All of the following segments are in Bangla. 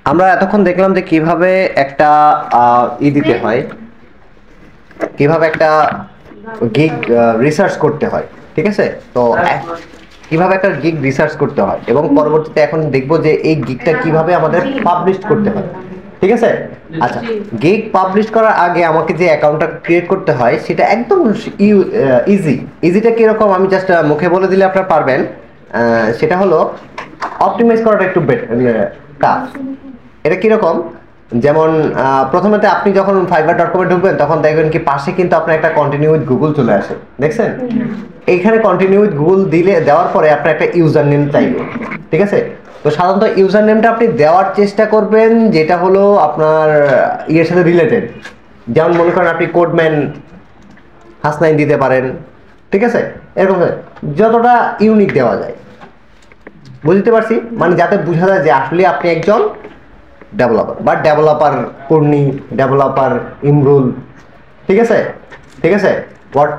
আমরা এতক্ষণ দেখলাম যে কিভাবে একটা দিতে হয়, কিভাবে একটা গিগ রিসার্চ করতে হয়, ঠিক আছে? তো কিভাবে একটা গিগ রিসার্চ করতে হয় এবং পরবর্তীতে এখন দেখবো যে এই গিগটা কিভাবে আমাদের পাবলিশ করতে হয়, ঠিক আছে? আচ্ছা, গিগ পাবলিশ করার আগে আমাকে যে অ্যাকাউন্টটা ক্রিয়েট করতে হয় সেটা একদম ইজি। ইজিটা কিরকম আমি জাস্ট মুখে বলে দিলে আপনারা পারবেন। সেটা হলো অপটিমাইজ করাটা একটু টাফ। এটা কিরকম? যেমন প্রথমেতে আপনি যখন fiverr.com-এ ঢুকবেন তখন দেখবেন কি পাশে কিন্তু আপনার একটা কন্টিনিউ উইথ গুগল চলে আসে, দেখছেন? এইখানে কন্টিনিউ উইথ গুগল দেওয়ার পরে আপনার একটা ইউজার নেম চাইবে, ঠিক আছে? তো সাধারণত ইউজার নেমটা আপনি দেওয়ার চেষ্টা করবেন যেটা হলো আপনার ইয়ের সাথে রিলেটেড। যেমন মনে করেন আপনি কোডম্যান হাসনাইন দিতে পারেন, ঠিক আছে? এরকম যতটা ইউনিক দেওয়া যায়, বুঝতে পারছি, মানে যাতে বোঝা যায় যে আসলে আপনি একজন ডেভেলপার বা ডেভেলপার পূর্ণি, ডেভেলপার ইমরুল, ঠিক আছে? ঠিক আছে, হোয়াট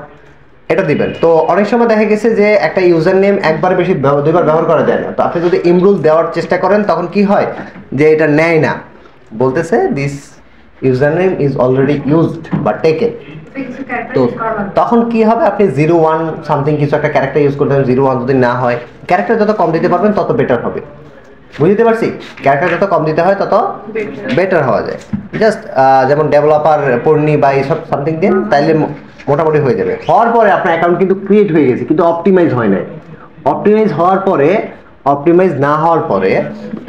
এটা দিবেন। তো অনেক সময় দেখা গেছে যে একটা ইউজার নেম একবার বেশি দুইবার ব্যবহার করা যায় না। তো আপনি যদি ইমরুল দেওয়ার চেষ্টা করেন তখন কি হয় যে এটা নেয় না, বলতেছে this user name is already used বা টেকেন। তো তখন কি হবে, আপনি 01 সামথিং কিছু একটা ক্যারেক্টার ইউজ করতে হবে। 01 যদি না হয়, ক্যারেক্টার যত কম দিতে পারবেন তত বেটার হবে, বুঝতে পারছি? ক্যারেক্টার যত কম দিতে হয় তত বেটার হওয়া যায়। জাস্ট যেমন ডেভেলপার পূর্ণি বা এইসব সামথিং দিন, তাইলে মোটামুটি হয়ে যাবে। হওয়ার পরে আপনার অ্যাকাউন্ট কিন্তু ক্রিয়েট হয়ে গেছে, কিন্তু অপটিমাইজ হয় নাই। অপটিমাইজ হওয়ার পরে, অপটিমাইজ না হওয়ার পরে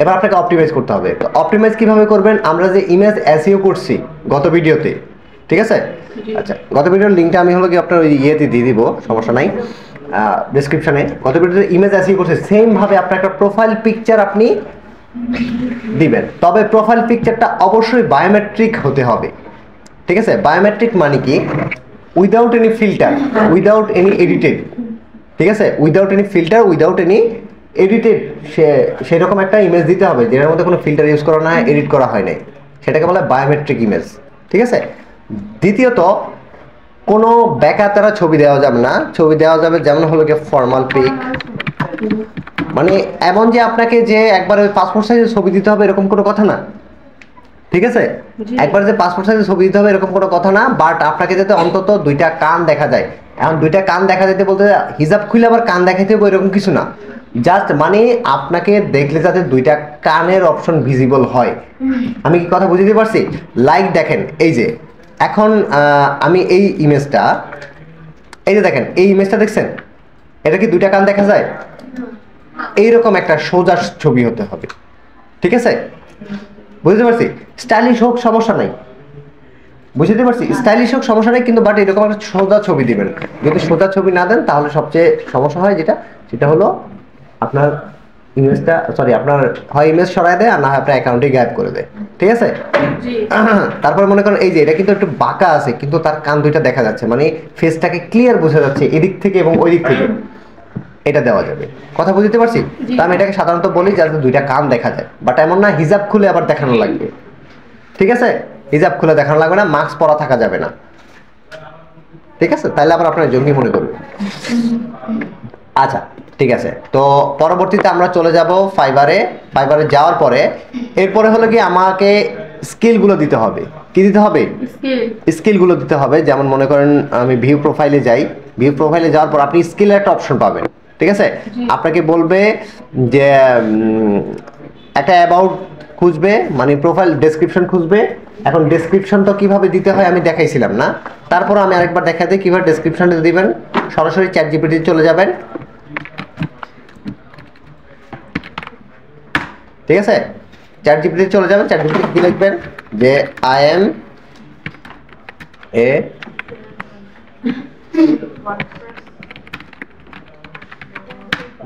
এবার আপনাকে অপটিমাইজ করতে হবে। তো অপটিমাইজ কিভাবে করবেন? আমরা যে ইমেজ এসইও করছি গত ভিডিওতে, ঠিক আছে? আচ্ছা, গত ভিডিওর লিঙ্কটা আমি হলো কি আপনার ওই ইয়েতে দিয়ে দিব, সমস্যা নাই, ডেসক্রিপশনে। গত ভিডিওতে ইমেজ এসইও করছে, সেম ভাবে আপনার একটা প্রোফাইল পিকচার আপনি দিবেন। তবে প্রোফাইল পিকচারটা অবশ্যই বায়োমেট্রিক হতে হবে, ঠিক আছে? বায়োমেট্রিক মানে কি? Without any filter, without any edited, ঠিক আছে? Without any filter, without any edited, সেরকম একটা ইমেজ দিতে হবে যেটার মধ্যে কোনো ফিল্টার ইউজ করা না হয়, এডিট করা হয় নাই। সেটাকে বলে বায়োমেট্রিক ইমেজ, ঠিক আছে? দ্বিতীয়ত, কোনো বেকাতারা ছবি দেওয়া যাবে না। ছবি দেওয়া যাবে যেমন হলো গিয়ে ফর্মাল পিক, মানে এমন যে আপনাকে যে একবার ওই পাসপোর্ট সাইজের ছবি দিতে হবে এরকম কোনো কথা না, ঠিক আছে? একবার যে পাসপোর্ট সাইজের ছবি দিতে হবে এরকম কোনো কথা না। বাট আপনাকে যাতে অন্তত দুইটা কান দেখা যায়। এখন দুইটা কান দেখা যেতে বলতে হিজাব খুলে আবার কান দেখাইতে হবে এরকম কিছু না। জাস্ট মানে আপনাকে দেখলে যাতে দুইটা কানের অপশন ভিজিবল হয়। আমি কি কথা বুঝতে পারছি? লাইক দেখেন, এই যে এখন আমি এই ইমেজটা, এই যে দেখেন এই ইমেজটা দেখছেন, এটা কি দুইটা কান দেখা যায়? এইরকম একটা সোজা ছবি হতে হবে, ঠিক আছে? বুঝতে পারছি? স্টাইলিশ হোক সমস্যা নাই, বুঝতে পারছি, স্টাইলিশ হোক সমস্যা নেই, কিন্তু বাট এরকম একটা সোজা ছবি দিবেন। যদি সোজা ছবি না দেন তাহলে সবচেয়ে সমস্যা হয় যেটা, সেটা হলো আপনার ইমেজটা, সরি, আপনার হয় ইমেজ সরায় দেয় আর না হয় আপনার অ্যাকাউন্টে গায়েব করে দেয়, ঠিক আছে? তারপরে মনে করেন এই যে এটা কিন্তু একটু বাঁকা আছে, কিন্তু তার কান দুইটা দেখা যাচ্ছে, মানে ফেসটাকে ক্লিয়ার বোঝা যাচ্ছে এদিক থেকে এবং ওই দিক থেকে, এটা দেওয়া যাবে। কথা বুঝতে পারছি? তা আমি এটাকে সাধারণত বলি যাতে দুইটা কান দেখা যায়, বাট এমন না হিজাব খুলে আবার দেখানো লাগবে, ঠিক আছে? হিজাব খুলে দেখানো লাগবে না, মাস্ক পরা থাকা যাবে না, ঠিক আছে? তাহলে আবার আপনার জঙ্গি মনে করবে। আচ্ছা, ঠিক আছে। তো পরবর্তীতে আমরা চলে যাব ফাইবারে। ফাইবারে যাওয়ার পরে এরপরে হলো কি আমাকে স্কিলগুলো দিতে হবে। কি দিতে হবে? স্কিলগুলো দিতে হবে। যেমন মনে করেন আমি ভিউ প্রোফাইলে যাই, ভিউ প্রোফাইলে যাওয়ার পর আপনি স্কিলের একটা অপশন পাবেন, ঠিক আছে? আপনাকে বলবে যে একটা অ্যাবাউট খুঁজবে, মানে প্রোফাইল ডেসক্রিপশন খুঁজবে। এখন ডেসক্রিপশন তো কিভাবে দিতে হয় আমি দেখাইছিলাম না, তারপর আমি আরেকবার দেখা দিই কিভাবে ডেসক্রিপশনটা দিবেন। সরাসরি চ্যাট জিপিটি চলে যাবেন, ঠিক আছে? চ্যাট জিপিটি চলে যাবেন, চ্যাট জিপিটি কি লিখবেন যে আই এম এ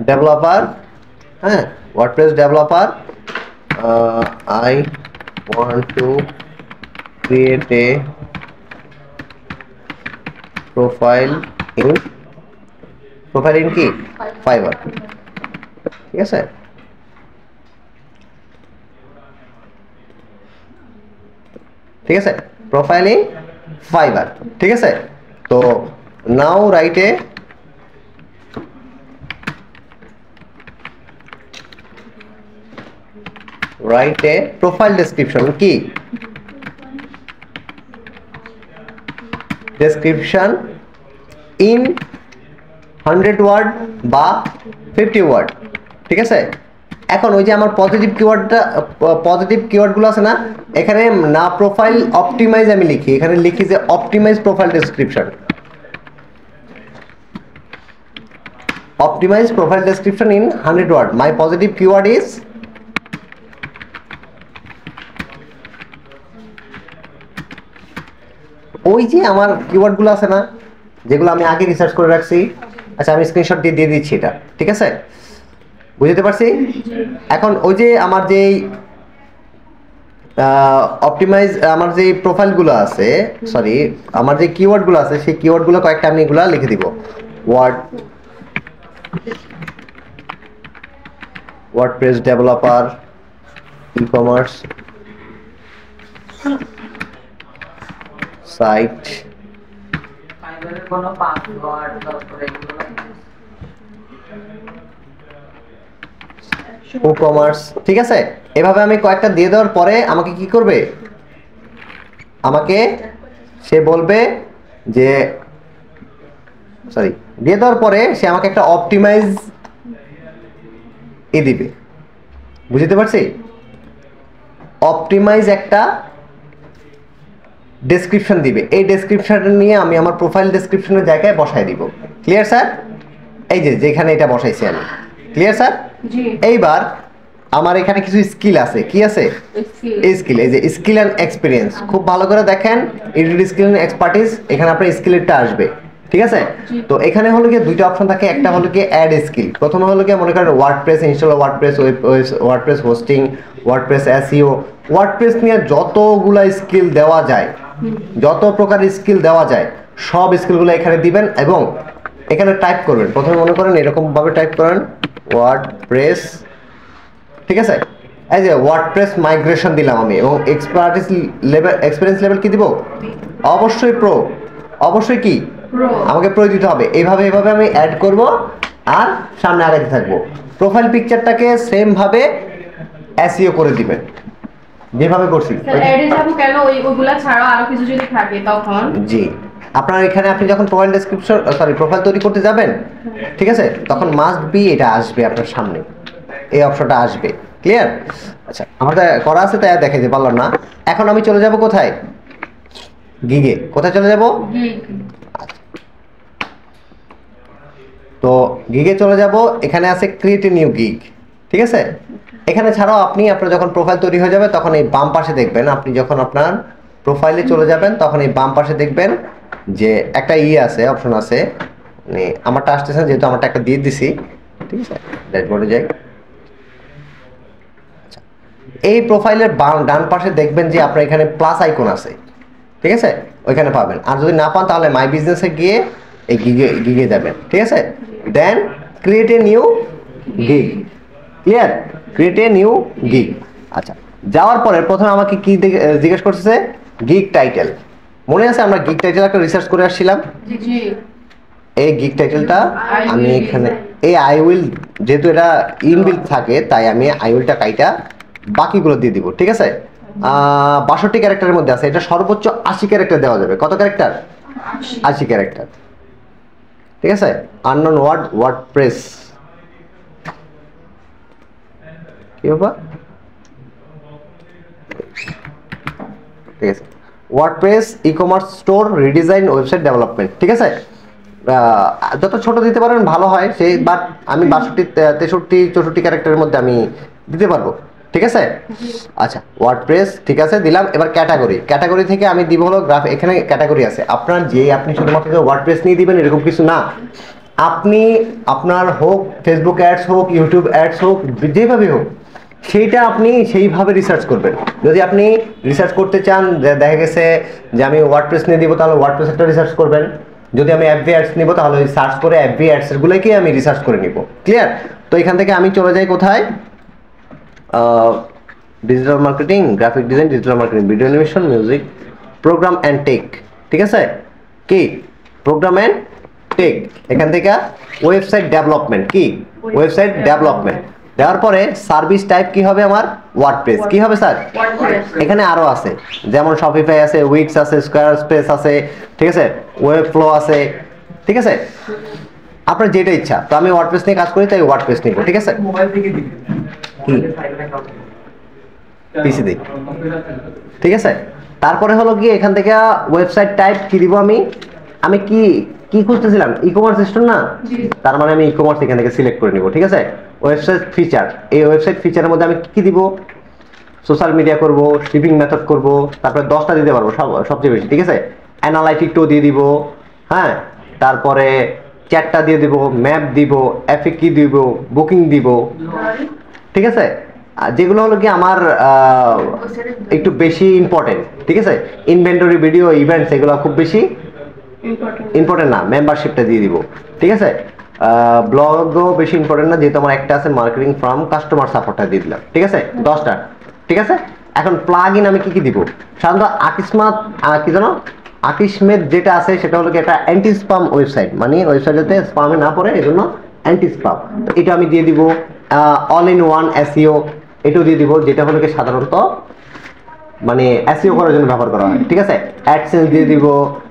ডেভেলপার, হ্যাঁ, WordPress developer, I want to create a profile in কি ফাইবার, ঠিক আছে? ঠিক আছে, প্রোফাইল ইন ফাইবার, ঠিক আছে? তো now write a write a profile description কি ডেসক্রিপশন ইন 100 ওয়ার্ড বা 50 ওয়ার্ড, ঠিক আছে। এখন ওই যে আমার পজিটিভ কিওয়ার্ডগুলো আছে না, এখানে না প্রোফাইল অপটিমাইজ আমি লিখি, এখানে লিখি যে optimise profile description, optimize profile description in 100 word. My positive keyword is ওই যে আমার কিওয়ার্ড গুলো আছে না যেগুলো আমি আগে রিসার্চ করে রাখছি। আচ্ছা আমি স্ক্রিনশট দিয়ে দিচ্ছি এটা, ঠিক আছে, বুঝতে পারছি। এখন ওই যে আমার যে অপটিমাইজ আমার যে প্রোফাইলগুলো আছে, সরি আমার যে কিওয়ার্ডগুলো আছে সেই কিওয়ার্ডগুলো কয়েকটা আমি এগুলা লিখে দিব। WordPress developer, e-commerce site, e-commerce, ঠিক আছে। এভাবে আমি কয়েকটা দিয়ে দেওয়ার পরে আমাকে কি করবে, আমাকে সে বলবে যে সরি দিয়ে দেওয়ার পরে সে আমাকে একটা অপটিমাইজ দিবে, বুঝতে পারছি। অপটিমাইজ একটা ডেসক্রিপশন দিবে, এই ডেসক্রিপশনটা নিয়ে আমি আমার প্রোফাইল ডেসক্রিপশনের জায়গায় বসায় দিব। Clear sir? এই যে যেখানে এটা বসাইছি আমি, ক্লিয়ার স্যার? এইবার আমার এখানে কিছু স্কিল আছে, কি আছে? স্কিল, এই যে স্কিল অ্যান্ড এক্সপিরিয়েন্স, খুব ভালো করে দেখেন, এডিট স্কিল অ্যান্ড এক্সপার্টিস, এখানে আপনার স্কিলেরটা আসবে, ঠিক আছে। তো এখানে হলো কি দুইটা অপশন থাকে, একটা হলো কি অ্যাড স্কিল, প্রথমে হলো কি মনে করেন WordPress install, WordPress hosting, WordPress SEO, WordPress নিয়ে যতগুলা স্কিল দেওয়া যায়, যত প্রকার স্কিল দেওয়া যায় সব স্কিলগুলো এখানে দিবেন এবং এখানে টাইপ করবেন। প্রথমে মনে করেন এরকম ভাবে টাইপ করেন ওয়ার্ডপ্রেস, ঠিক আছে। এই যে ওয়ার্ডপ্রেস মাইগ্রেশন দিলাম আমি এবং এক্সপার্টিস লেভেল, এক্সপেরিয়েন্স লেভেল কি দিব? অবশ্যই প্রো, অবশ্যই কি আমাকে প্রো দিতে হবে। এইভাবে এইভাবে আমি অ্যাড করব আর সামনে আগাতে থাকবো। প্রোফাইল পিকচারটাকে সেম ভাবে এসইও করে দিবেন যেভাবে করছি। অ্যাডে যাব কেন, ওইগুলা ছাড়াও আরো কিছু যদি থাকে তখন জি আপনার এখানে আপনি যখন প্রোফাইল ডেসক্রিপশন সরি প্রোফাইল তৈরি করতে যাবেন, ঠিক আছে, তখন মাস্ট বি এটা আসবে আপনার সামনে, এই অপশনটা আসবে। ক্লিয়ার? আচ্ছা আমার করা আছে তাই দেখাইতে পারলাম না। এখন আমি চলে যাব কোথায়? গিগে। কোথায় চলে যাব? তো গিগে চলে যাব, এখানে আছে ক্রিয়েট এ নিউ গিগ, ঠিক আছে। এখানে ছাড়াও আপনি আপনার যখন প্রোফাইল তৈরি হয়ে যাবে তখন এই বাম পাশে দেখবেন, আপনি যখন আপনার প্রোফাইলে চলে যাবেন তখন এই বাম পাশে দেখবেন যে একটা আছে, অপশন আছে, মানে আমারটা আসতেছে যেহেতু আমারটা একটা দিয়ে দিছি, ঠিক আছে। ড্যাশবোর্ডে যাই। আচ্ছা এই প্রোফাইলের ডান পাশে দেখবেন যে আপনার এখানে প্লাস আইকন আছে, ঠিক আছে, ওইখানে পাবেন। আর যদি না পান তাহলে মাই বিজনেসে গিয়ে এই গিগে যাবেন, ঠিক আছে। Then create a new gig. Clear? Create a new gig. আচ্ছা যাওয়ার পরে প্রথমে আমাকে কি জিজ্ঞেস করতেছে? Gig title. মনে আছে আমরা গিগ টাইটেল একটা রিসার্চ করে আসছিলাম? জি। এই গিগ টাইটেলটা আমি এখানে এই আই উইল, যেহেতু এটা ইনবিল্ট থাকে তাই আমি আই উইলটা কাইটা বাকিগুলো দিয়ে দিব, ঠিক আছে। 62 ক্যারেক্টারের মধ্যে আছে, এটা সর্বোচ্চ 80 ক্যারেক্টার দেওয়া যাবে। কত ক্যারেক্টার? 80 ক্যারেক্টার, ঠিক আছে। আননোন ওয়ার্ড, ওয়ার্ডপ্রেস, কি বাবা, ঠিক আছে। WordPress ecommerce store redesign website development, ঠিক আছে। যত ছোট দিতে পারেন ভালো হয়, সেই বাট আমি 62 63 64 ক্যারেক্টারের মধ্যে আমি দিতে পারবো, ঠিক আছে। আচ্ছা ওয়ার্ডপ্রেস ঠিক আছে দিলাম। এবার ক্যাটাগরি থেকে আমি দিব হলো গ্রাফ। এখানে ক্যাটাগরি আছে আপনার, যে আপনি শুধুমাত্র ওয়ার্ডপ্রেস নিয়ে দিবেন এরকম কিছু না। আপনি আপনার হোক ফেসবুক অ্যাডস হোক, ইউটিউব অ্যাডস হোক, যেভাবে হোক সেইটা আপনি সেইভাবে রিসার্চ করবেন। যদি আপনি রিসার্চ করতে চান, দেখা গেছে যে আমি ওয়ার্ডপ্রেস নিয়ে দিব, তাহলে ওয়ার্ডপ্রেস একটা রিসার্চ করবেন। যদি আমি এফবি অ্যাডস নিব তাহলে ওই সার্চ করে এফবি অ্যাডসগুলোকে আমি রিসার্চ করে নিব। ক্লিয়ার? তো এখান থেকে আমি চলে যাই কোথায়? Digital marketing, graphic design, digital marketing, video animation, music, program and tech, ঠিক আছে। কি প্রোগ্রাম অ্যান্ড টেক। এখান থেকে ওয়েবসাইট ডেভেলপমেন্ট, কি ওয়েবসাইট ডেভেলপমেন্ট। দেওয়ার পরে সার্ভিস টাইপ কি হবে আমার ওয়ার্ডপ্রেস কি হবে স্যার এখানে আরো আছে যেমন শপিফাই আছে উইক্স আছে স্কোয়ারস্পেস আছে ঠিক আছে ওয়েব ফ্লো আছে ঠিক আছে আপনার যেটা ইচ্ছা তো আমি ওয়ার্ডপ্রেস নিয়ে কাজ করি তাই ওয়ার্ডপ্রেস নিব ঠিক আছে মোবাইল থেকে দিবেন পিসি দিই ঠিক আছে তারপরে হলো কি এখান থেকে ওয়েবসাইট টাইপ কি দিব আমি আমি কি কি খুঁজতেছিলাম ই-কমার্স স্টোর না তার মানে আমি ই-কমার্স এখান থেকে সিলেক্ট করে নিব ঠিক আছে ওয়েবসাইট ফিচার এই ওয়েবসাইট ফিচারের মধ্যে আমি কি দিব সোশ্যাল মিডিয়া করব শিপিং মেথড করব তারপরে 10টা দিতে পারবো সবচেয়ে বেশি ঠিক আছে অ্যানালাইটিকটাও দিয়ে দিব হ্যাঁ তারপরে চ্যাটটা দিয়ে দিব ম্যাপ দিব এফএকি দিব বুকিং দিব ঠিক আছে যেগুলো হলো কি আমার একটু বেশি ইম্পর্টেন্ট ঠিক আছে ইনভেন্টরি ভিডিও ইভেন্টস এগুলো খুব বেশি ইম্পর্টেন্ট না মেম্বারশিপটা দিয়ে দিব ঠিক আছে ব্লগও বেশি ইম্পর্টেন্ট না যেহেতু আমার একটা আছে মার্কেটিং ফ্রম কাস্টমার সাপোর্টটা দিয়ে দিলাম ঠিক আছে 10টা ঠিক আছে এখন প্লাগ ইন আমি কি কি দিব সাধারণত আকিসমাত কি জানো আকিসমেদ যেটা আছে সেটা হলো কি একটা অ্যান্টি স্পাম ওয়েবসাইট মানে ওয়েবসাইটে স্পামে না পড়ে এই জন্য অ্যান্টি স্পাম এটা আমি দিয়ে দিব অল ইন ওয়ান এসইও এটাও দিয়ে দিব যেটা হলো কি সাধারণত মানে এসইও করার জন্য ব্যবহার করা হয় ঠিক আছে অ্যাডসেন্স দিয়ে দিব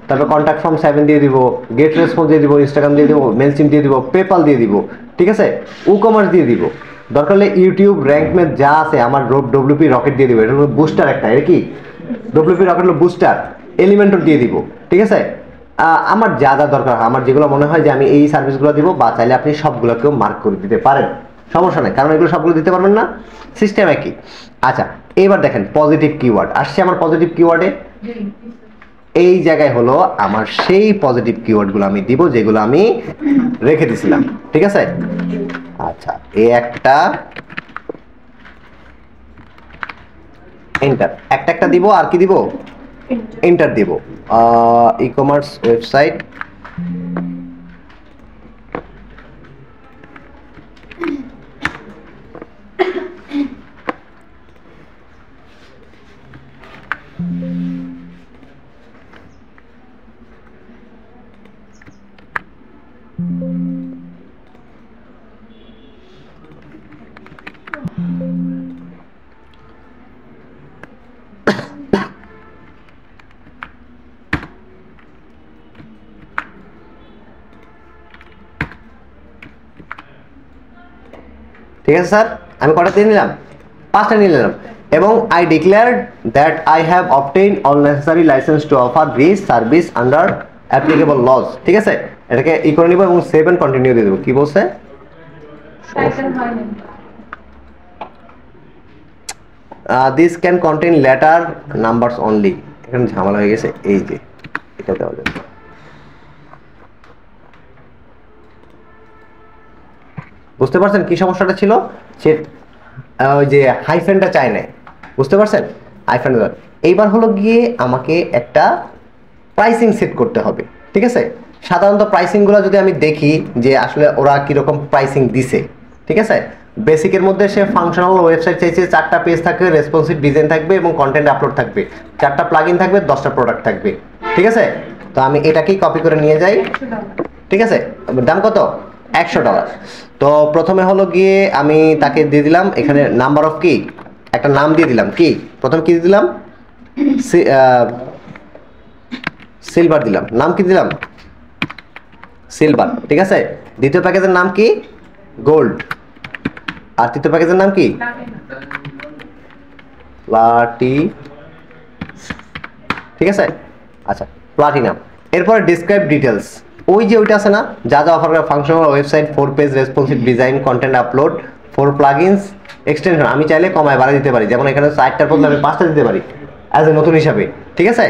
তারপর কন্ট্যাক্ট ফর্ম 7 দিয়ে দিব গেট রেসপন্স দিয়ে দিব ইনস্টাগ্রাম দিয়ে দিব মেলচিম দিয়ে দিব পেপাল দিয়ে দিব ঠিক আছে ই-কমার্স দিয়ে দিব দরকার হলে ইউটিউব র্যাঙ্কমেট যা আছে আমার ডব্লিউপি রকেট দিয়ে দিব এটা হলো বুস্টার একটা এটা কি ডব্লিউপি রকেট হলো বুস্টার এলিমেন্টর দিয়ে দিব ঠিক আছে আমার যা যা দরকার আমার যেগুলো মনে হয় যে আমি এই সার্ভিসগুলো দিব বা চাইলে আপনি সবগুলোকেও মার্ক করে দিতে পারেন সমস্যা নেই কারণ এগুলো সবগুলো দিতে পারবেন না সিস্টেম একই আচ্ছা এবার দেখেন পজিটিভ কিওয়ার্ড আসছে আমার পজিটিভ কিওয়ার্ডে এই জায়গায় হলো আমার সেই পজিটিভ কিওয়ার্ডগুলো আমি দিব যেগুলো আমি রেখে দিয়েছিলাম ঠিক আছে আচ্ছা এই একটা এন্টার একটা দিব আর কি দিব এন্টার দিব ই-কমার্স ওয়েবসাইট ঠিক আছে স্যার আমি কটা দিয়ে নিলাম 5টা নিয়ে নিলাম এবং I declared that I have obtained all necessary licence to offer this service under applicable laws ঠিক আছে এটাকে ই করে নিব এবং সেভ এন্ড কন্টিনিউ দিয়ে দেব কি বলছে this can contain letter numbers only এখানে ঝামেলা হয়ে গেছে এই যে এটা দেওয়া যাবে বুঝতে পারছেন কি সমস্যাটা ছিল সে ওই যে হাইফেনটা চায় না বুঝতে পারছেন হাইফেন এইবার হলো গিয়ে আমাকে একটা প্রাইসিং সেট করতে হবে ঠিক আছে সাধারণত প্রাইসিংগুলো যদি আমি দেখি যে আসলে ওরা কীরকম প্রাইসিং দিছে ঠিক আছে বেসিকের মধ্যে সে ফাংশনাল ওয়েবসাইট চাইছে 4টা পেজ থাকবে রেসপন্সিভ ডিজাইন থাকবে এবং কন্টেন্ট আপলোড থাকবে 4টা প্লাগইন থাকবে 10টা প্রোডাক্ট থাকবে ঠিক আছে তো আমি এটাকেই কপি করে নিয়ে যাই ঠিক আছে দাম কত $100 তো প্রথমে হলো গিয়ে আমি তাকে দিয়ে দিলাম এখানে নাম্বার অফ কি একটা নাম দিয়ে দিলাম কি প্রথমে কি দিলাম সিলভার দিলাম নাম কি দিলাম সিলভার ঠিক আছে দ্বিতীয় প্যাকেজের নাম কি গোল্ড আর তৃতীয় প্যাকেজের নাম কি প্লাটি ঠিক আছে আচ্ছা প্লাটিনাম এরপর ডেসক্রাইব ডিটেলস ওই যে ওইটা আছে না যা যা অফার করে functional website 4 page responsive design content upload 4 plugins extension আমি চাইলে কমায় বাড়ায় দিতে পারি যেমন এখানে 4টার বদলে আমি 5টা দিতে পারি অ্যাজ এ নতুন হিসাবে ঠিক আছে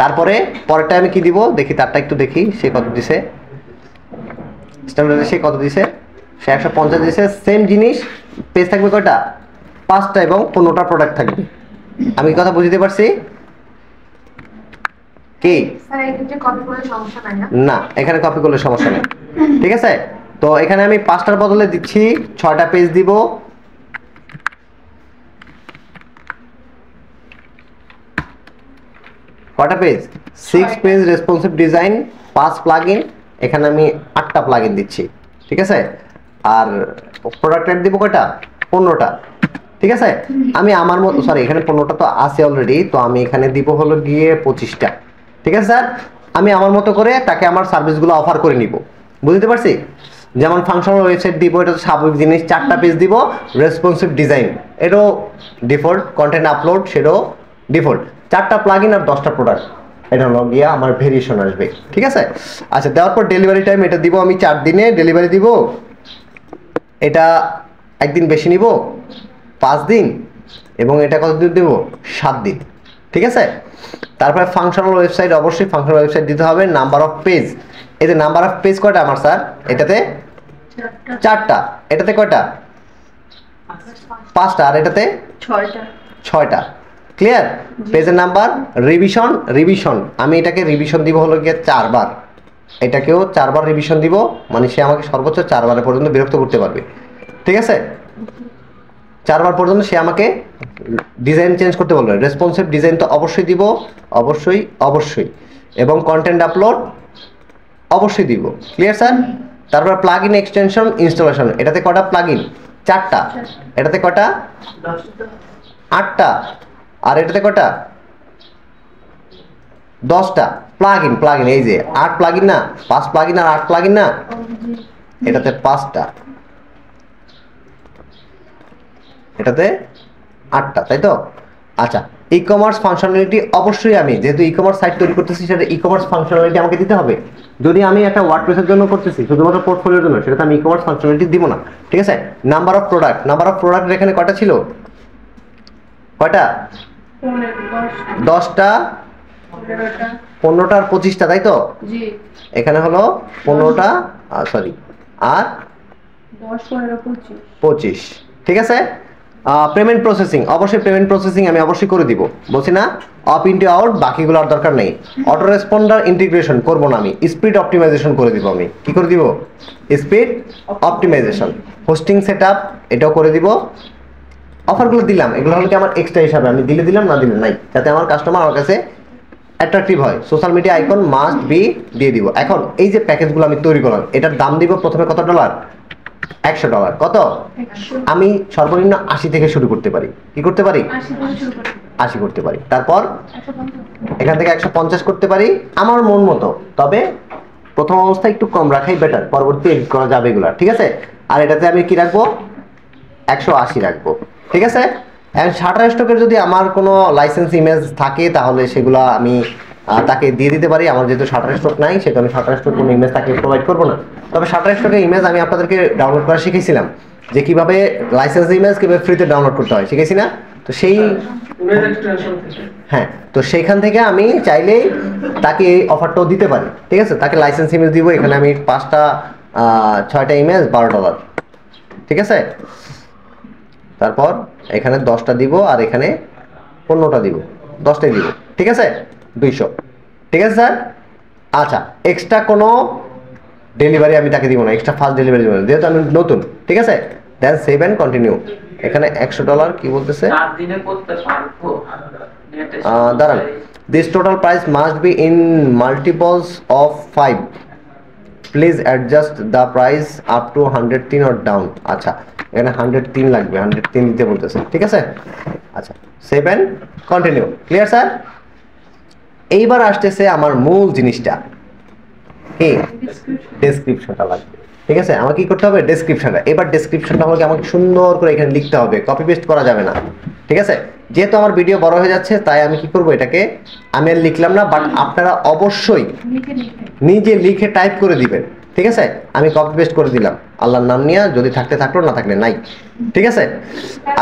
তারপরে পরেরটা আমি কি দিব দেখি তারটা একটু দেখি সে কত দিছে স্ট্যান্ডার্ডে সে কত দিছে সে 150 দিছে সেম জিনিস পেজ থাকবে কয়টা 5টা এবং 15টা প্রোডাক্ট থাকবে আমি কি কথা বুঝতে পারছি কি স্যার এই ক্ষেত্রে কপি করলে সমস্যা নাই না এখানে কপি করলে সমস্যা নেই ঠিক আছে তো এখানে আমি 5টার বদলে দিচ্ছি 6টা পেজ দিব কয়টা page 6 page responsive design 5 plugin এখানে আমি 8টা প্লাগইন দিচ্ছি ঠিক আছে আর প্রোডাক্ট অ্যাড দিব কয়টা 15টা ঠিক আছে আমি আমার মতো সরি এখানে 15টা তো আছে অলরেডি তো আমি এখানে দিব হলো গিয়ে 25টা ঠিক আছে স্যার আমি আমার মতো করে তাকে আমার সার্ভিসগুলো অফার করে নিব বুঝতে পারছি যেমন ফাংশনাল ওয়েবসাইট দিব এটা তো স্বাভাবিক জিনিস 4টা পেজ দিব রেসপন্সিভ ডিজাইন এটাও ডিফল্ট কন্টেন্ট আপলোড সেটাও ডিফল্ট 4টা প্লাগইন আর 10টা প্রোডাক্ট এটা হলো গিয়া আমার ভেরিয়েশন আসবে ঠিক আছে আচ্ছা দেওয়ার পর ডেলিভারি টাইম এটা দিব আমি 4 দিনে ডেলিভারি দিব এটা একদিন বেশি নিব 5 দিন এবং এটা কত দিন দেব 7 দিন ঠিক আছে তারপরে ফাংশনাল ওয়েবসাইট অবশ্যই ফাংশনাল ওয়েবসাইট দিতে হবে নাম্বার অফ পেজ এই যে নাম্বার অফ পেজ কয়টা আমার স্যার এটাতে 4টা এটাতে কয়টা 5টা আর এটাতে 6টা ক্লিয়ার পেজের নাম্বার রিভিশন আমি এটাকে রিভিশন দিব হলো গিয়ে 4 বার এটাকেও 4 বার রিভিশন দিব মানে সে আমাকে সর্বোচ্চ 4 বার পর্যন্ত বিরক্ত করতে পারবে ঠিক আছে 4 বার পর্যন্ত সে আমাকে ডিজাইন চেঞ্জ করতে বলবে রেসপন্সিভ ডিজাইন তো অবশ্যই দিব অবশ্যই এবং কন্টেন্ট আপলোড অবশ্যই দিব ক্লিয়ার স্যার তারপর প্লাগইন এক্সটেনশন ইনস্টলেশন এটাতে কয়টা প্লাগইন 4টা এটাতে কয়টা 8টা আর এটাতে কয়টা 10টা প্লাগইন এই যে 8 প্লাগইন না 5 প্লাগইন আর 8 প্লাগইন না এটাতে 5টা এটাতে 8টা তাই তো আচ্ছা ই কমার্স ফাংশনালিটি অবশ্যই আমি যেহেতু ই কমার্স সাইট তৈরি করতেছি সেটা ই কমার্স ফাংশনালিটি আমাকে দিতে হবে যদি আমি একটা ওয়ার্ডপ্রেসের জন্য করতেছি শুধুমাত্র পোর্টফোলিওর জন্য সেটা আমি ই কমার্স ফাংশনালিটি দিব না ঠিক আছে নাম্বার অফ প্রোডাক্ট এখানে কয়টা ছিল কয়টা 10টা 15টা আর 25টা তাই তো জি এখানে হলো 15টা সরি আর 10 15 25 ঠিক আছে পেমেন্ট প্রসেসিং অবশ্যই পেমেন্ট প্রসেসিং আমি অবশ্যই করে দিব বলছি না অপ ইনটু আউট বাকিগুলো আর দরকার নেই অটো রেসপন্ডার ইন্টিগ্রেশন করব না আমি স্পিড অপটিমাইজেশন করে দিব আমি কি করে দিব স্পিড অপটিমাইজেশন হোস্টিং সেটআপ এটাও করে দিব অফারগুলো দিলাম এগুলো হলো কি আমার এক্সট্রা হিসাবে আমি দিলাম না দিলে নাই যাতে আমার কাস্টমার আমার কাছে অ্যাট্রাকটিভ হয় social media icon must be দিয়ে দিব এখন এই যে প্যাকেজগুলো আমি তৈরি করলাম এটার দাম দিব প্রথমে কত ডলার $100 কত আমি সর্বনিম্ন 80 থেকে শুরু করতে পারি কি করতে পারি 80 করতে পারি তারপর এখান থেকে 150 করতে পারি আমার মন মতো তবে প্রথম অবস্থায় একটু কম রাখাই বেটার পরবর্তী এডিট করা যাবে এগুলা ঠিক আছে আর এটাতে আমি কি রাখবো 180 রাখবো ঠিক আছে এন্ড শাটার স্টকের যদি আমার কোনো লাইসেন্স ইমেজ থাকে তাহলে সেগুলো আমি তাকে দিয়ে দিতে পারি আমার যেহেতু শাটার স্টক নাই সেটা আমি শাটার স্টক কোনো ইমেজ তাকে প্রোভাইড করবো না তবে শাটার স্টকের ইমেজ আমি আপনাদেরকে ডাউনলোড করা শিখেছিলাম যে কিভাবে লাইসেন্স ইমেজ কিভাবে ফ্রিতে ডাউনলোড করতে হয় শিখেছি না তো সেই হ্যাঁ তো সেইখান থেকে আমি চাইলেই তাকে এই অফারটাও দিতে পারি ঠিক আছে তাকে লাইসেন্স ইমেজ দিব এখানে আমি 5টা 6টা ইমেজ $12 ঠিক আছে তারপর এখানে 10টা দিব আর এখানে 15টা দিব 10টাই দিব ঠিক আছে 200 ঠিক আছে স্যার আচ্ছা এক্সট্রা কোনো ডেলিভারি আমি তাকে দিব না এক্সট্রা ফাস্ট ডেলিভারি দিব না যেহেতু আমি নতুন ঠিক আছে দেন সেভ এন্ড কন্টিনিউ এখানে $100 কি বলতেছে 4 দিনে করতে পারবো দাঁড়ান this total price must be in multiples of 5 please adjust the price up to 103 or down আচ্ছা এখানে 103 লাগবে 103 দিতে বলতেছে ঠিক আছে আচ্ছা save and continue clear sir এইবার আসতেছে আমার মূল জিনিসটা কি ডেসক্রিপশনটা লাগবে ঠিক আছে আমাকে কি করতে হবে ডেসক্রিপশনটা এবার ডেসক্রিপশনটা আমাকে সুন্দর করে এখানে লিখতে হবে কপি পেস্ট করা যাবে না ঠিক আছে যেহেতু আমার ভিডিও বড় হয়ে যাচ্ছে তাই আমি কি করব এটাকে আমি আর লিখলাম না বাট আপনারা অবশ্যই নিজে লিখে টাইপ করে দিবেন ঠিক আছে আমি কপি পেস্ট করে দিলাম আল্লাহর নাম নিয়ে যদি থাকতে থাকলো না থাকলে নাই ঠিক আছে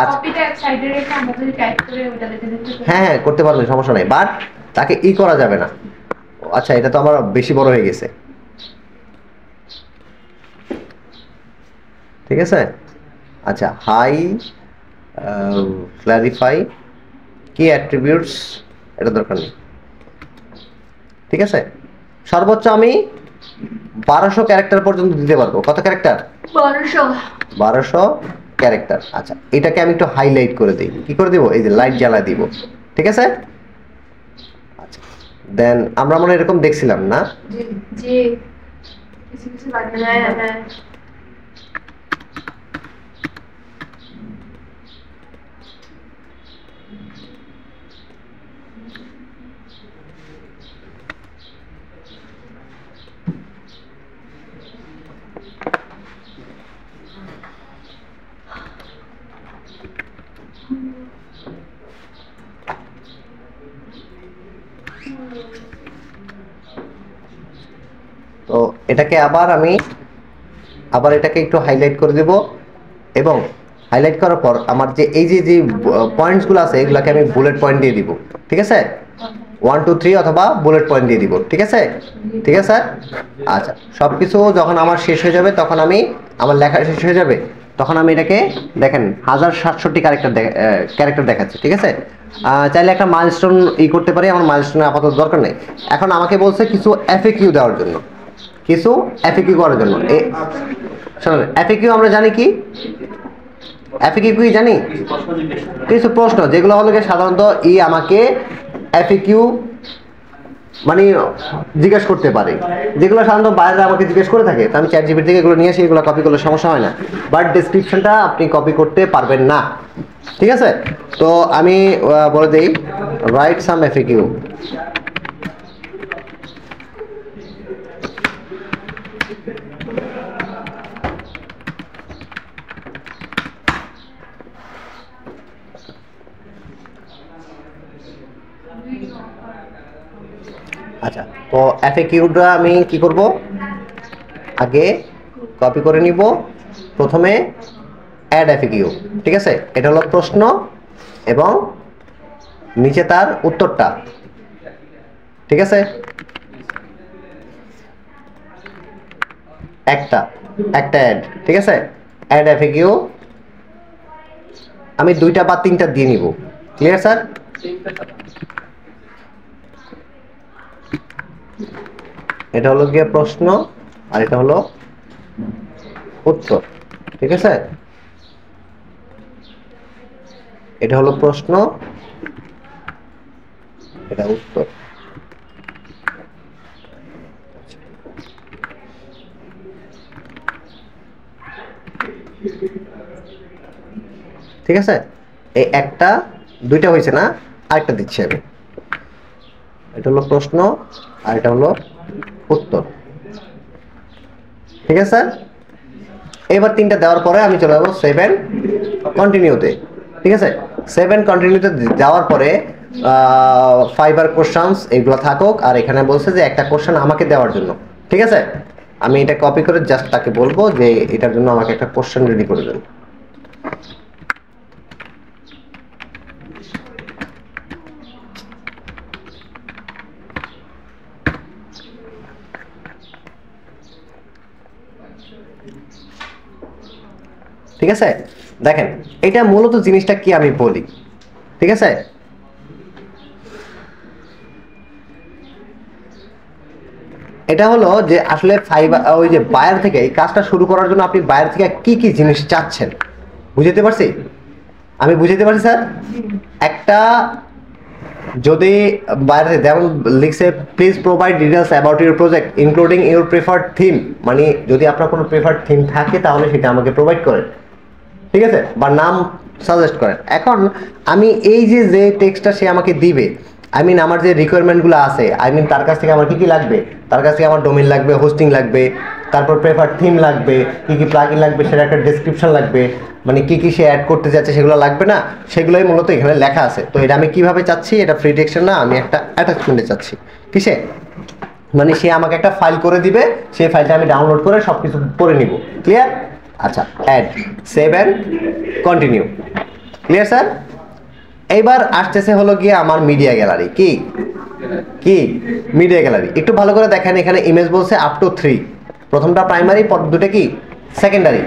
আচ্ছা কপিটা এক সাইডে রেখে আমরা যদি টাইপ করে ওটা দিতে হ্যাঁ করতে পারবেন সমস্যা নাই বাট তাকে করা যাবে না আচ্ছা এটা তো আমার বেশি বড় হয়ে গেছে ঠিক আছে আচ্ছা হাই ক্লারিফাই কি অ্যাট্রিবিউটস এটা দরকার নেই ঠিক আছে সর্বোচ্চ আমি 1200 ক্যারেক্টার পর্যন্ত দিতে পারবো কত ক্যারেক্টার 1200 ক্যারেক্টার আচ্ছা এটাকে আমি একটু হাইলাইট করে দিই কি করে দিব এই যে লাইট জ্বালা দিব ঠিক আছে আচ্ছা দেন আমরা মনে এরকম দেখছিলাম না জি কিছু কিছু লাগে না এটাকে আবার এটাকে একটু হাইলাইট করে দেব, এবং হাইলাইট করার পর আমার যে এই যে পয়েন্টসগুলো আছে এগুলোকে আমি বুলেট পয়েন্ট দিয়ে দিব। ঠিক আছে, 1 2 3 অথবা বুলেট পয়েন্ট দিয়ে দিব। ঠিক আছে, ঠিক আছে স্যার। আচ্ছা, সব কিছু যখন আমার শেষ হয়ে যাবে, তখন আমার লেখা শেষ হয়ে যাবে, তখন আমি এটাকে দেখেন 1067টি ক্যারেক্টার দেখাচ্ছে। ঠিক আছে, চাইলে একটা মাইলস্টোন করতে পারি, আমার মাইলস্টোনের আপাতত দরকার নেই। এখন আমাকে বলছে কিছু এফএকিউ দেওয়ার জন্য, কিছু এফএকিউ করার জন্য। শুনুন, এফএকিউ আমরা জানি কি, এফএকিউ কি জানি, কিছু প্রশ্ন যেগুলো হলো সাধারণত আমাকে এফএকিউ মানে জিজ্ঞেস করতে পারে, যেগুলো সাধারণত বাইরে আমাকে জিজ্ঞেস করে থাকে, তো আমি চ্যাট জিপিটি থেকে এগুলো নিয়ে আসি, এগুলো কপি করলে সমস্যা হয় না, বাট ডেসক্রিপশনটা আপনি কপি করতে পারবেন না। ঠিক আছে, তো আমি বলে দেই, রাইট সাম এফএকিউ। আচ্ছা, তো এফএকিউটা আমি কি করব, আগে কপি করে নিব, প্রথমে অ্যাড এফএকিউ। ঠিক আছে, এটা হলো প্রশ্ন এবং নিচে তার উত্তরটা। ঠিক আছে, একটা অ্যাড। ঠিক আছে, অ্যাড এফএকিউ আমি 2টা বা 3টা দিয়ে নিব। Clear sir? এটা হলো গিয়ে প্রশ্ন আর এটা হলো উত্তর। ঠিক আছে, এটা হলো প্রশ্ন, এটা উত্তর। ঠিক আছে, এই একটা 2টা হয়েছে না, আরেকটা দিচ্ছি আমি। এটা হলো প্রশ্ন আর এটা হলো উত্তর। ঠিক আছে স্যার, এবার 3টা দেওয়ার পরে আমি চলে যাবো 7 কন্টিনিউতে। ঠিক আছে, 7 কন্টিনিউতে যাওয়ার পরে 5 কোশ্চেনস এগুলো থাকুক, আর এখানে বলছে যে একটা কোশ্চেন আমাকে দেওয়ার জন্য। ঠিক আছে, আমি এটা কপি করে জাস্ট তাকে বলবো যে এটার জন্য আমাকে একটা কোশ্চেন রেডি করে দেন। ঠিক আছে, দেখেন এটা মূলত জিনিসটা কি আমি বলি। ঠিক আছে, এটা হলো যে আসলে ওই যে বায়ার থেকে এই কাজটা শুরু করার জন্য আপনি বায়ার থেকে কি কি জিনিস চাচ্ছেন, বুঝতে পারছি আমি? বুঝতে পারছি স্যার? একটা যদি বাইরে যেমন লিখছে please provide details about your project including your preferred theme, মানে যদি আপনার কোনো প্রেফার্ড থিম থাকে তাহলে সেটা আমাকে প্রোভাইড করেন। ঠিক আছে, বা নাম সাজেস্ট করেন। এখন আমি এই যে টেক্সটটা সে আমাকে দিবে, আমার যে রিকোয়ারমেন্টগুলো আছে, তার কাছ থেকে আমার কি কি লাগবে, তার কাছ থেকে আমার ডোমেইন লাগবে, হোস্টিং লাগবে, তারপর প্রেফার্ড থিম লাগবে, কি কি প্লাগইন লাগবে, সেটা একটা ডেসক্রিপশন লাগবে, মানে কি কি সে অ্যাড করতে যাচ্ছে সেগুলো লাগবে না, সেগুলোই মূলত এখানে লেখা আছে। তো এটা আমি কিভাবে চাচ্ছি, এটা ফ্রি টেক্সট না, আমি একটা অ্যাটাচমেন্টে চাচ্ছি। কিসে, মানে সে আমাকে একটা ফাইল করে দিবে, সেই ফাইলটা আমি ডাউনলোড করে সব কিছু পড়ে নিব। ক্লিয়ার? আচ্ছা, অ্যাড 7 কন্টিনিউ। Clear sir? এইবার আসতেছে হলো গিয়ে আমার মিডিয়া গ্যালারি। কি মিডিয়া গ্যালারি একটু ভালো করে দেখেন, এখানে ইমেজ বলছে আপ টু 3, প্রথমটা প্রাইমারি, পর দুটো কি সেকেন্ডারি,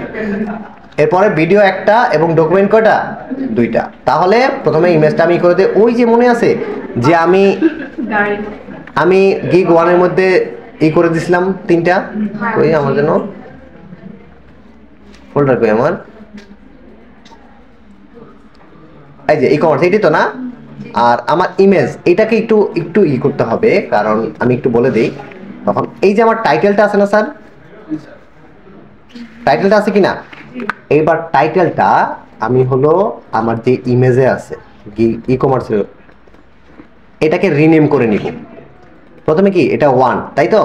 এরপরে ভিডিও একটা এবং ডকুমেন্ট কয়টা, 2টা। তাহলে প্রথমে ইমেজটা আমি করে দিই, ওই যে মনে আছে যে আমি গিগ 1 এর মধ্যে করে দিছিলাম 3টা, ওই আমার জন্য ফোল্ডার কই আমার, এই যে ই-কমার্স, এইটি তো না? আর আমার ইমেজ এটাকে একটু করতে হবে, কারণ আমি একটু বলে দিই। তখন এই যে আমার টাইটেলটা আছে না স্যার, টাইটেলটা আছে কিনা, এইবার টাইটেলটা আমি হলো আমার যে ইমেজে আছে ই-কমার্সের, এটাকে রিনেম করে নিব। প্রথমে কি এটা 1, তাই তো?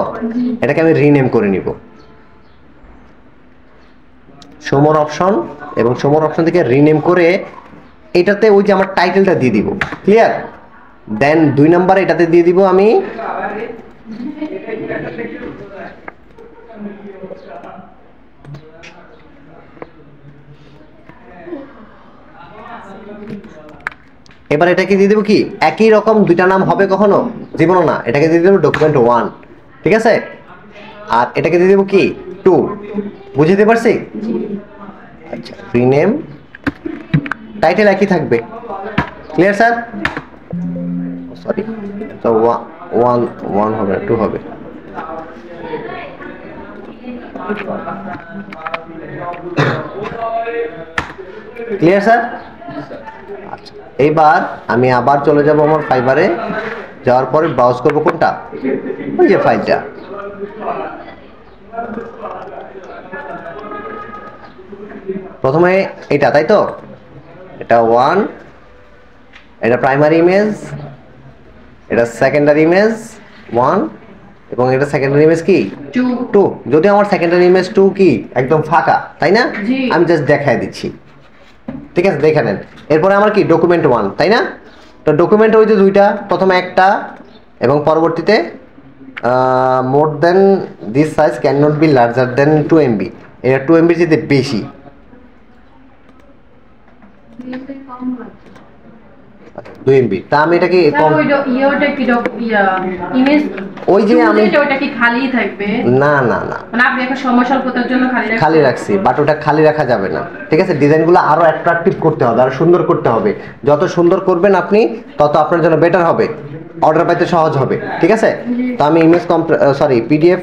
এটাকে আমি রিনেম করে নিব, সমর অপশন, এবং সমর অপশন থেকে রিনেম করে এটাতে ওই যে আমার টাইটেলটা দিয়ে দিব। ক্লিয়ার? দেন 2 নাম্বার এটাতে দিয়ে দিব আমি এবার এটাকে দিয়ে দেবো কি একই রকম দুইটা নাম হবে কখনো জীবনও না, এটাকে দিয়ে দেবো ডকুমেন্ট 1, ঠিক আছে, আর এটাকে দিয়ে দেবো কি 2, বুঝতে পারছি? আচ্ছা রিনেম, টাইটেল একই থাকবে, ক্লিয়ার স্যার? সরি তো 1 হবে 2 হবে। Clear sir? আচ্ছা এইবার আমি আবার চলে যাব আমার ফাইবারে, যাওয়ার পরে ব্রাউজ করব কোনটা, ওই যে ফাইলটা। প্রথমে এটা, তাই তো, এটা 1, এটা প্রাইমারি ইমেজ, এটা সেকেন্ডারি ইমেজ 1, এবং এটা সেকেন্ডারি ইমেজ কি 2। যদি আমার সেকেন্ডারি ইমেজ 2 কি একদম ফাঁকা, তাই না? আমি জাস্ট দেখাই দিচ্ছি, ঠিক আছে, দেখে নেন। এরপরে আমার কি ডকুমেন্ট 1, তাই না? তো ডকুমেন্ট ওই যে দুইটা, প্রথমে একটা এবং পরবর্তীতে more than this size can not be larger than 2 MB, এটা 2 MB যেতে বেশি। 2 MB, তা আমি এটা কি ওই যে আমি ওটা কি খালি থাকবে? না না না, মানে আপনি একটা সমস্যার জন্য খালি রাখছি, বাট ওটা খালি রাখা যাবে না, ঠিক আছে? ডিজাইনগুলো আরো অ্যাট্রাকটিভ করতে হবে, আরো সুন্দর করতে হবে। যত সুন্দর করবেন আপনি তত আপনার জন্য বেটার হবে, অর্ডার পাইতে সহজ হবে, ঠিক আছে? তো আমি image sorry PDF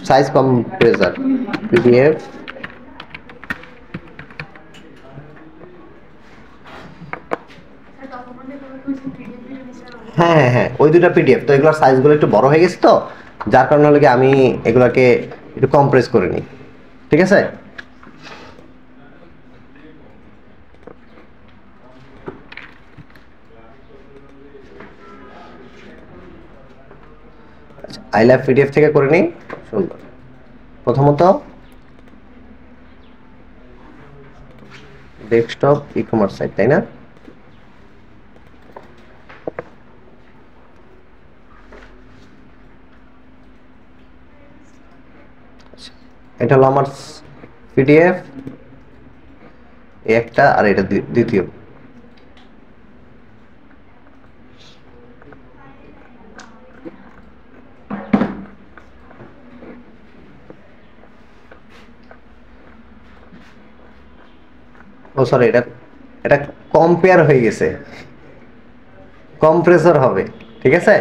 size compressor, PDF হ্যাঁ হ্যাঁ হ্যাঁ ওই দুটো পিডিএফ, তো এগুলোর সাইজগুলো একটু বড় হয়ে গেছে, তো যার কারণে হলো কি আমি এগুলোকে একটু কম্প্রেস করে নিই, ঠিক আছে? আই লাভ পিডিএফ থেকে করে নিই, সুন্দর। প্রথমত ডেস্কটপ ই কমার্স সাইট, তাই না? এটা হলো আমার পিডিএফ, একটা, আর এটা দ্বিতীয়। ও সরি, এটা কম্পেয়ার হয়ে গেছে, কম্প্রেসর হবে, ঠিক আছে?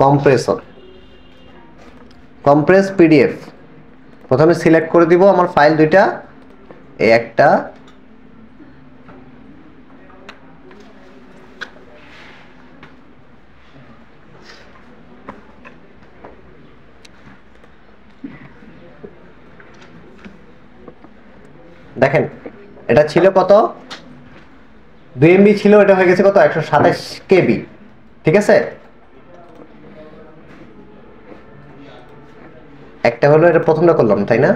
Compressor, compress PDF. প্রথমে সিলেক্ট করে দিব আমার ফাইল দুইটা, এই একটা, দেখেন এটা ছিল কত 2 MB ছিল, এটা হয়ে গেছে কত 127 KB, ঠিক আছে? একটা হলো, এটা প্রথমটা করলাম, তাই না?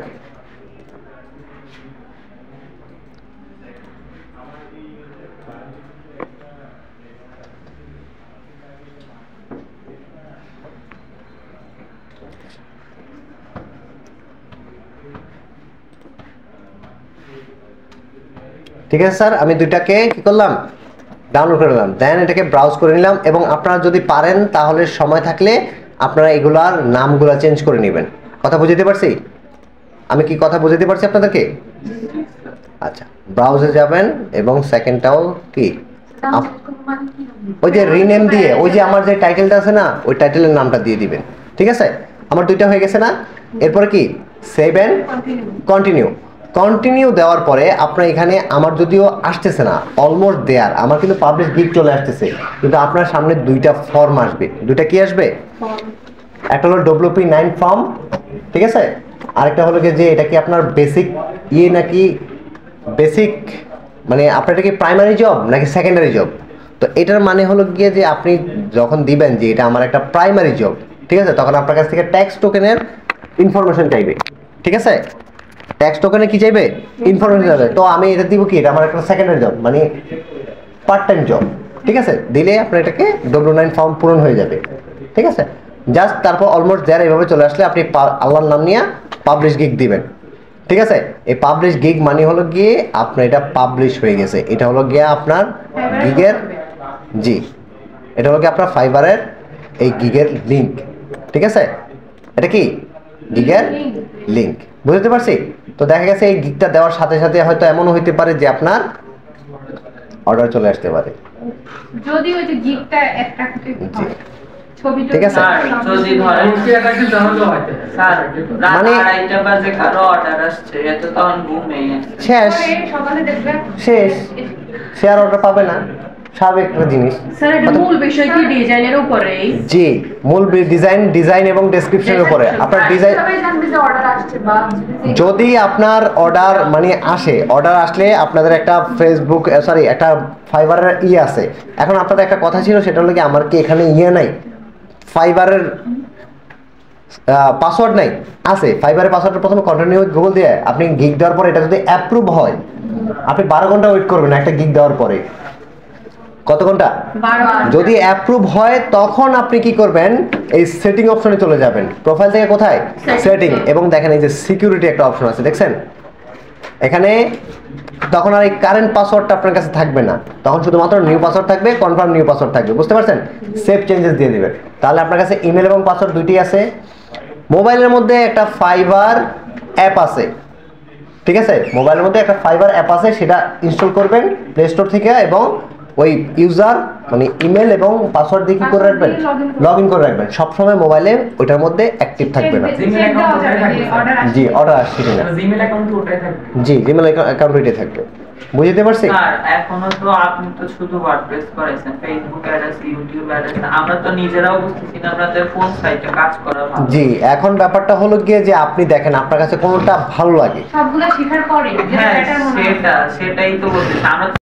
ঠিক আছে স্যার, আমি দুইটাকে কি করলাম, ডাউনলোড করে নিলাম, দেন এটাকে ব্রাউজ করে নিলাম। এবং আপনারা যদি পারেন তাহলে সময় থাকলে আপনারা এগুলার নামগুলা চেঞ্জ করে নেবেন। কথা বুঝতে পারছি? আমি কি কথা বুঝতে পারছি আপনাদেরকে? আচ্ছা, ব্রাউজে যাবেন এবং সেকেন্ডটাও কি ওই যে রিনেম দিয়ে, ওই যে আমার যে টাইটেলটা আছে না, ওই টাইটেলের নামটা দিয়ে দিবেন, ঠিক আছে? আমার দুইটা হয়ে গেছে না? এরপরে কি সেভ এন্ড কন্টিনিউ। কন্টিনিউ দেওয়ার পরে আপনার এখানে আমার যদিও আসতেছে না, অলমোস্ট দেয়ার, আমার কিন্তু পাবলিশ গিগ চলে আসতেছে, কিন্তু আপনার সামনে দুইটা ফর্ম আসবে। দুইটা কি আসবে? একটা হলো WP9 ফর্ম, ঠিক আছে? আরেকটা হলো যে এটা কি আপনার বেসিক ইয়ে নাকি বেসিক, মানে আপনার এটা কি প্রাইমারি জব নাকি সেকেন্ডারি জব? তো এটার মানে হলো গিয়ে যে আপনি যখন দিবেন যে এটা আমার একটা প্রাইমারি জব, ঠিক আছে, তখন আপনার কাছ থেকে ট্যাক্স টোকেনের ইনফরমেশন চাইবে, ঠিক আছে? ট্যাক্স টোকেনে কি চাইবে? ইনফরমেশন চাইবে। তো আমি এটা দিব কি, এটা আমার একটা সেকেন্ডারি জব, মানে পার্ট টাইম জব, ঠিক আছে? দিলে আপনার এটাকে W9 ফর্ম পূরণ হয়ে যাবে, ঠিক আছে? জাস্ট তারপর অলমোস্ট দেয়ার এইভাবে চলে আসলে আপনি আল্লাহর নাম নিয়ে পাবলিশ গিগ দিবেন। ঠিক আছে, এই পাবলিশ গিগ মানে হলো গিয়ে আপনার এটা পাবলিশ হয়ে গেছে, এটা হলো গিয়ে আপনার গিগের, জি এটা হলো গিয়ে আপনার ফাইবারের এই গিগের লিংক। ঠিক আছে, এটা কি গিগের লিংক, বুঝতে পারছি? তো দেখা গেছে এই গিগটা দেওয়ার সাথে সাথে হয়তো এমনও হইতে পারে যে আপনার অর্ডার চলে আসতে পারে। যদি ওই যে গিফটটা অ্যাট্রাক্টিভ হয়, ছবিটা ঠিক আছে। স্যার যদি ধরেন স্যার রাত মানে 2:30 বাজে কারো অর্ডার আসছে, এত তখন ঘুমে শেষ, সকালে দেখবেন শেষ, শেয়ার অর্ডার পাবে না, স্বাভাবিক একটা জিনিস। স্যার এটা মূল বিষয় কি ডিজাইনের উপরেই? জি, মূল ডিজাইন এবং ডেসক্রিপশনের উপরে আপনার ডিজাইন। সবাই জানবে যে অর্ডার আসছে বা যদি আপনার অর্ডার মানে আসে, অর্ডার আসলে আপনাদের একটা ফেসবুক সরি একটা ফাইবারের আছে। এখন আপনাদের একটা কথা ছিল, সেটা হলো কি আমার কি এখানে নাই ফাইবারের পাসওয়ার্ড নাই? আছে, ফাইবারের পাসওয়ার্ডটা প্রথমে কন্টিনিউ গুগল দিয়ে আপনি গিগ দেওয়ার পরে এটা যদি অ্যাপ্রুভ হয়, আপনি 12 ঘন্টা ওয়েট করবেন একটা গিগ দেওয়ার পরে। কত ঘন্টা? 12। যদি অ্যাপ্রুভ হয় তখন আপনি কি করবেন, এই সেটিং অপশনে চলে যাবেন। প্রোফাইল থেকে কোথায়? সেটিং, এবং দেখেন এই যে সিকিউরিটি একটা অপশন আছে, দেখছেন এখানে। তখন আর এই কারেন্ট পাসওয়ার্ডটা আপনার কাছে থাকবে না, তখন শুধুমাত্র নিউ পাসওয়ার্ড থাকবে, কনফার্ম নিউ পাসওয়ার্ড থাকবে, বুঝতে পারছেন? সেভ চেঞ্জেস দিয়ে দিবেন, তাহলে আপনার কাছে ইমেল এবং পাসওয়ার্ড দুইটি আছে। মোবাইলের মধ্যে একটা ফাইবার অ্যাপ আছে, ঠিক আছে, মোবাইলের মধ্যে একটা ফাইবার অ্যাপ আছে, সেটা ইনস্টল করবেন প্লে স্টোর থেকে, এবং ওই ইউজার মানে ইমেল এবং পাসওয়ার্ড দিয়ে কি করে রাখবেন, লগ ইন করে রাখবেন। সবসময় মোবাইলে ওইটার মধ্যে অ্যাক্টিভ থাকবে না। জি, অর্ডার আসছে কিনা, জিমেল অ্যাকাউন্ট ওটাই থাকবে। জি জিমেল অ্যাকাউন্ট ওইটাই থাকবে, বুঝতে পারছি? স্যার এখনো তো আপনি তো শুধু ওয়ার্ডপ্রেস করেছেন, ফেসবুক অ্যাড আছে, ইউটিউব অ্যাড আছে, আমরা তো নিজেরাও বুঝতেছি না আপনাদের কোন সাইটে কাজ করা ভালো। জি, এখন ব্যাপারটা হলো গিয়ে যে আপনি দেখেন আপনার কাছে কোনটা ভালো লাগে। সবগুলো শেখার পরে যেটা হ্যাঁ better মনে হয়। সেটাই তো বলতেছি আমরা।